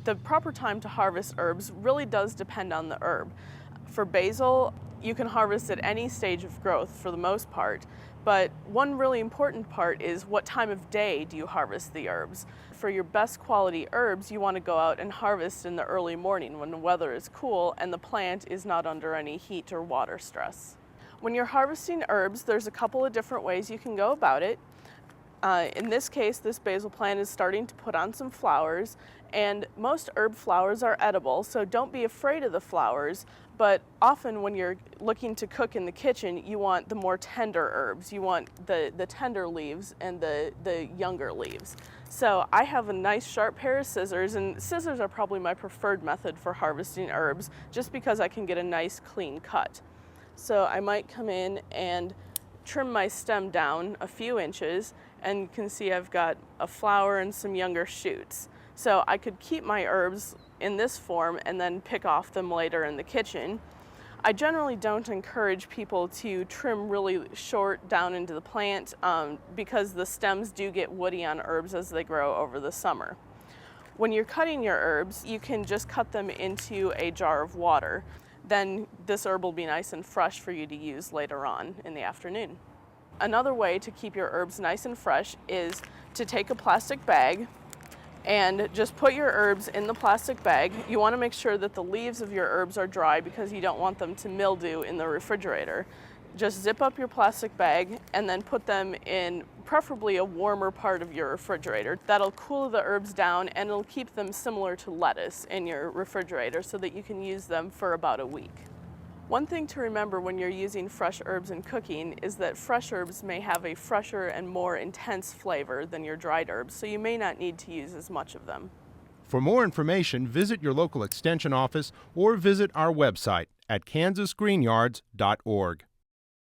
The proper time to harvest herbs really does depend on the herb. For basil, you can harvest at any stage of growth for the most part, but one really important part is what time of day do you harvest the herbs. For your best quality herbs, you want to go out and harvest in the early morning when the weather is cool and the plant is not under any heat or water stress. When you're harvesting herbs, there's a couple of different ways you can go about it. In this case, this basil plant is starting to put on some flowers, and most herb flowers are edible, so don't be afraid of the flowers, but often when you're looking to cook in the kitchen, you want the more tender herbs. You want the tender leaves and the younger leaves. So I have a nice sharp pair of scissors, and scissors are probably my preferred method for harvesting herbs, just because I can get a nice clean cut. So I might come in and trim my stem down a few inches, and you can see I've got a flower and some younger shoots. So I could keep my herbs in this form and then pick off them later in the kitchen. I generally don't encourage people to trim really short down into the plant because the stems do get woody on herbs as they grow over the summer. When you're cutting your herbs, you can just cut them into a jar of water. Then this herb will be nice and fresh for you to use later on in the afternoon. Another way to keep your herbs nice and fresh is to take a plastic bag and just put your herbs in the plastic bag. You want to make sure that the leaves of your herbs are dry because you don't want them to mildew in the refrigerator. Just zip up your plastic bag and then put them in preferably a warmer part of your refrigerator. That'll cool the herbs down and it'll keep them similar to lettuce in your refrigerator so that you can use them for about a week. One thing to remember when you're using fresh herbs in cooking is that fresh herbs may have a fresher and more intense flavor than your dried herbs, so you may not need to use as much of them. For more information, visit your local extension office or visit our website at kansasgreenyards.org.